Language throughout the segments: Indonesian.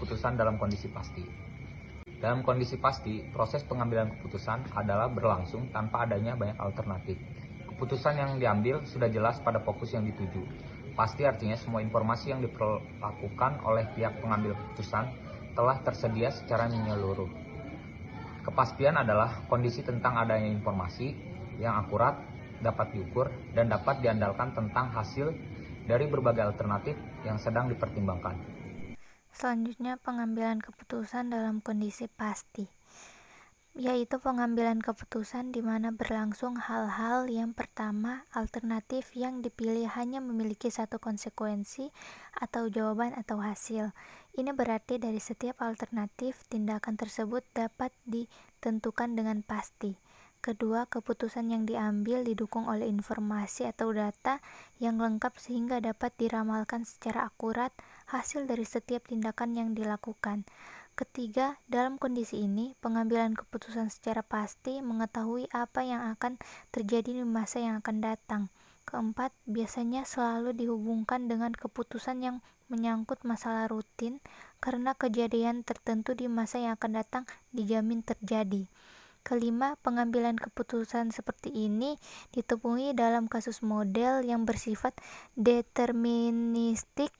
keputusan dalam kondisi pasti. Dalam kondisi pasti, proses pengambilan keputusan adalah berlangsung tanpa adanya banyak alternatif. Keputusan yang diambil sudah jelas pada fokus yang dituju. Pasti artinya semua informasi yang diperlakukan oleh pihak pengambil keputusan telah tersedia secara menyeluruh. Kepastian adalah kondisi tentang adanya informasi yang akurat, dapat diukur, dan dapat diandalkan tentang hasil dari berbagai alternatif yang sedang dipertimbangkan. Selanjutnya, pengambilan keputusan dalam kondisi pasti, yaitu pengambilan keputusan di mana berlangsung hal-hal yang pertama, alternatif yang dipilih hanya memiliki satu konsekuensi atau jawaban atau hasil. Ini berarti dari setiap alternatif, tindakan tersebut dapat ditentukan dengan pasti. Kedua, keputusan yang diambil didukung oleh informasi atau data yang lengkap sehingga dapat diramalkan secara akurat hasil dari setiap tindakan yang dilakukan. Ketiga, dalam kondisi ini, pengambilan keputusan secara pasti mengetahui apa yang akan terjadi di masa yang akan datang. Keempat, biasanya selalu dihubungkan dengan keputusan yang menyangkut masalah rutin karena kejadian tertentu di masa yang akan datang dijamin terjadi. Kelima, pengambilan keputusan seperti ini ditemui dalam kasus model yang bersifat deterministik.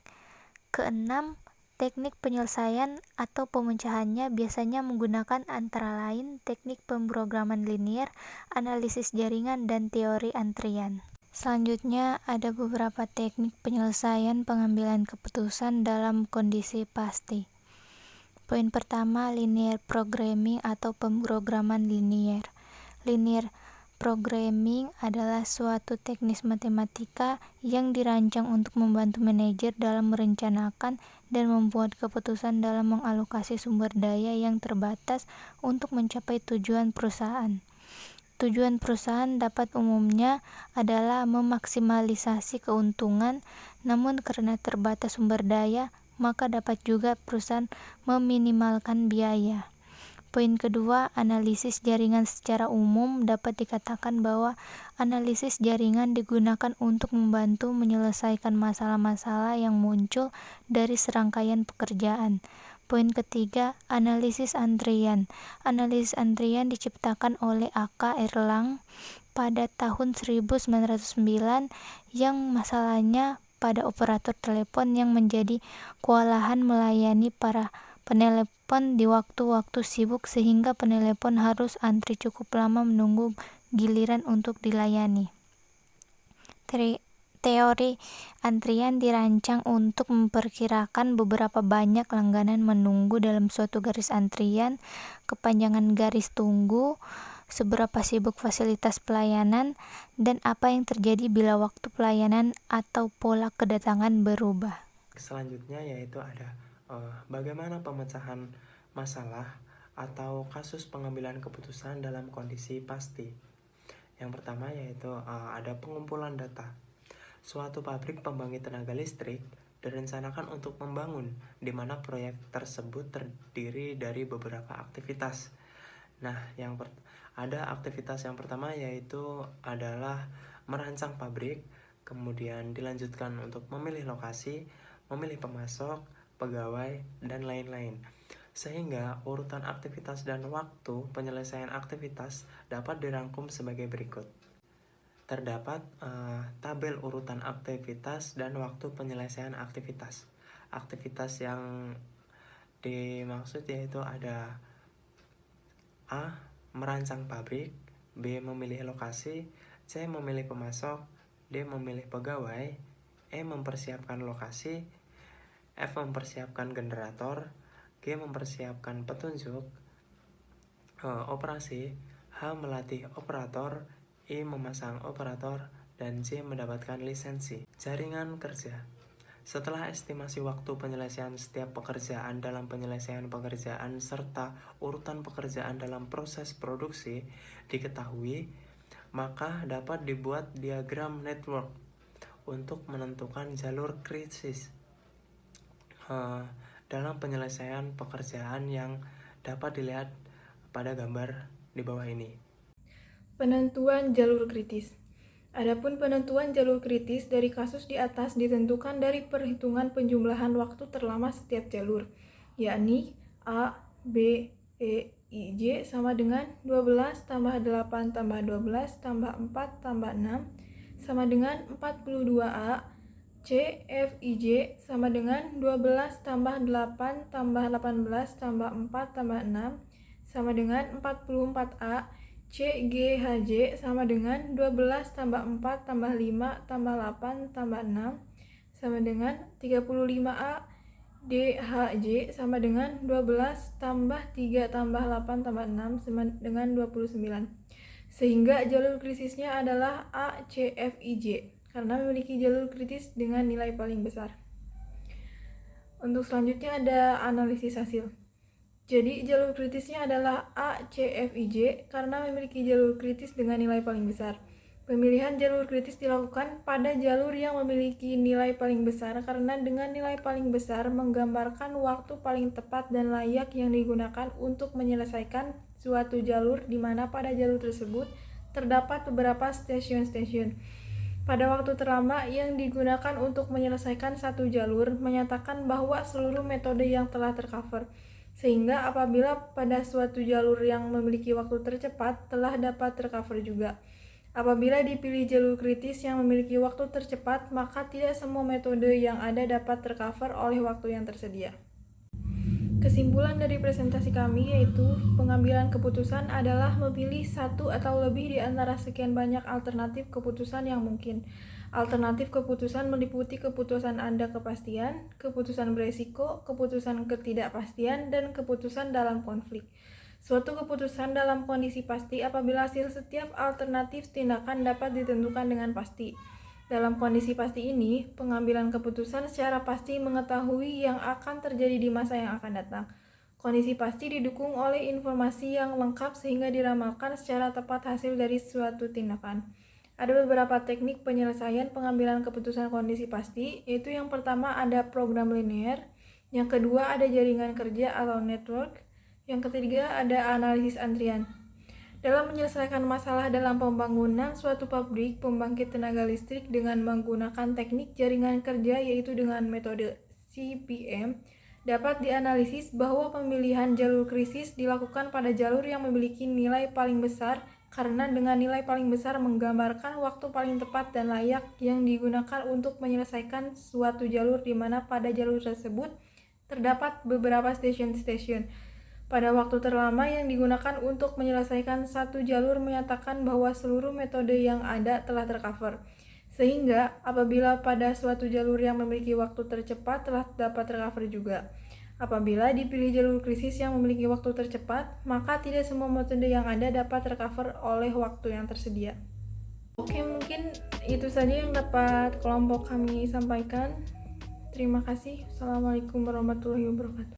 Keenam, teknik penyelesaian atau pemecahannya biasanya menggunakan antara lain teknik pemrograman linier, analisis jaringan, dan teori antrian. Selanjutnya, ada beberapa teknik penyelesaian pengambilan keputusan dalam kondisi pasti. Poin pertama, linear programming atau pemrograman linier. Linear programming adalah suatu teknis matematika yang dirancang untuk membantu manajer dalam merencanakan dan membuat keputusan dalam mengalokasi sumber daya yang terbatas untuk mencapai tujuan perusahaan. Tujuan perusahaan dapat umumnya adalah memaksimalisasi keuntungan, namun karena terbatas sumber daya, maka dapat juga perusahaan meminimalkan biaya. Poin kedua, analisis jaringan. Secara umum dapat dikatakan bahwa analisis jaringan digunakan untuk membantu menyelesaikan masalah-masalah yang muncul dari serangkaian pekerjaan. Poin ketiga, analisis antrian. Analisis antrian diciptakan oleh A.K. Erlang pada tahun 1909 yang masalahnya pada operator telepon yang menjadi kewalahan melayani para penelepon di waktu-waktu sibuk sehingga penelepon harus antri cukup lama menunggu giliran untuk dilayani. Teori antrian dirancang untuk memperkirakan beberapa banyak langganan menunggu dalam suatu garis antrian, kepanjangan garis tunggu, seberapa sibuk fasilitas pelayanan, dan apa yang terjadi bila waktu pelayanan atau pola kedatangan berubah. Selanjutnya yaitu ada bagaimana pemecahan masalah atau kasus pengambilan keputusan dalam kondisi pasti. Yang pertama yaitu ada pengumpulan data. Suatu pabrik pembangkit tenaga listrik direncanakan untuk membangun, di mana proyek tersebut terdiri dari beberapa aktivitas. Nah, ada aktivitas yang pertama yaitu adalah merancang pabrik, kemudian dilanjutkan untuk memilih lokasi, memilih pemasok, pegawai, dan lain-lain. Sehingga urutan aktivitas dan waktu penyelesaian aktivitas dapat dirangkum sebagai berikut. Terdapat tabel urutan aktivitas dan waktu penyelesaian aktivitas. Aktivitas yang dimaksud yaitu ada A. Merancang pabrik, B. Memilih lokasi, C. Memilih pemasok, D. Memilih pegawai, E. Mempersiapkan lokasi, F. Mempersiapkan generator, G. Mempersiapkan petunjuk operasi, H. Melatih operator, I. Memasang operator, dan C. Mendapatkan lisensi. Jaringan kerja. Setelah estimasi waktu penyelesaian setiap pekerjaan dalam penyelesaian pekerjaan serta urutan pekerjaan dalam proses produksi diketahui, maka dapat dibuat diagram network untuk menentukan jalur kritis dalam penyelesaian pekerjaan yang dapat dilihat pada gambar di bawah ini. Penentuan jalur kritis. Adapun penentuan jalur kritis dari kasus di atas ditentukan dari perhitungan penjumlahan waktu terlama setiap jalur. yakni A, B, E, I, J sama dengan 12 tambah 8 tambah 12 tambah 4 tambah 6 sama dengan 42A. C, F, I, J sama dengan 12 tambah 8 tambah 18 tambah 4 tambah 6 sama dengan 44A. C, G, H, J sama dengan 12 tambah 4 tambah 5 tambah 8 tambah 6 sama dengan 35A. D, H, J sama dengan 12 tambah 3 tambah 8 tambah 6 sama dengan 29. Sehingga jalur krisisnya adalah A, C, F, I, J karena memiliki jalur kritis dengan nilai paling besar. Untuk selanjutnya ada analisis hasil. Jadi jalur kritisnya adalah A, C, F, I, J karena memiliki jalur kritis dengan nilai paling besar. Pemilihan jalur kritis dilakukan pada jalur yang memiliki nilai paling besar karena dengan nilai paling besar menggambarkan waktu paling tepat dan layak yang digunakan untuk menyelesaikan suatu jalur di mana pada jalur tersebut terdapat beberapa stasiun-stasiun. Pada waktu terlama yang digunakan untuk menyelesaikan satu jalur menyatakan bahwa seluruh metode yang telah tercover. Sehingga apabila pada suatu jalur yang memiliki waktu tercepat telah dapat tercover juga. Apabila dipilih jalur kritis yang memiliki waktu tercepat, maka tidak semua metode yang ada dapat tercover oleh waktu yang tersedia. Kesimpulan dari presentasi kami yaitu pengambilan keputusan adalah memilih satu atau lebih di antara sekian banyak alternatif keputusan yang mungkin. Alternatif keputusan meliputi keputusan ada kepastian, keputusan beresiko, keputusan ketidakpastian, dan keputusan dalam konflik. Suatu keputusan dalam kondisi pasti apabila hasil setiap alternatif tindakan dapat ditentukan dengan pasti. Dalam kondisi pasti ini, pengambilan keputusan secara pasti mengetahui yang akan terjadi di masa yang akan datang. Kondisi pasti didukung oleh informasi yang lengkap sehingga diramalkan secara tepat hasil dari suatu tindakan. Ada beberapa teknik penyelesaian pengambilan keputusan kondisi pasti, yaitu yang pertama ada program linear, yang kedua ada jaringan kerja atau network, yang ketiga ada analisis antrian. Dalam menyelesaikan masalah dalam pembangunan suatu pabrik pembangkit tenaga listrik dengan menggunakan teknik jaringan kerja yaitu dengan metode CPM, dapat dianalisis bahwa pemilihan jalur krisis dilakukan pada jalur yang memiliki nilai paling besar karena dengan nilai paling besar menggambarkan waktu paling tepat dan layak yang digunakan untuk menyelesaikan suatu jalur di mana pada jalur tersebut terdapat beberapa stasiun-stasiun. Pada waktu terlama yang digunakan untuk menyelesaikan satu jalur menyatakan bahwa seluruh metode yang ada telah tercover. Sehingga apabila pada suatu jalur yang memiliki waktu tercepat telah dapat tercover juga. Apabila dipilih jalur krisis yang memiliki waktu tercepat, maka tidak semua metode yang ada dapat tercover oleh waktu yang tersedia. Oke, mungkin itu saja yang dapat kelompok kami sampaikan. Terima kasih. Assalamualaikum warahmatullahi wabarakatuh.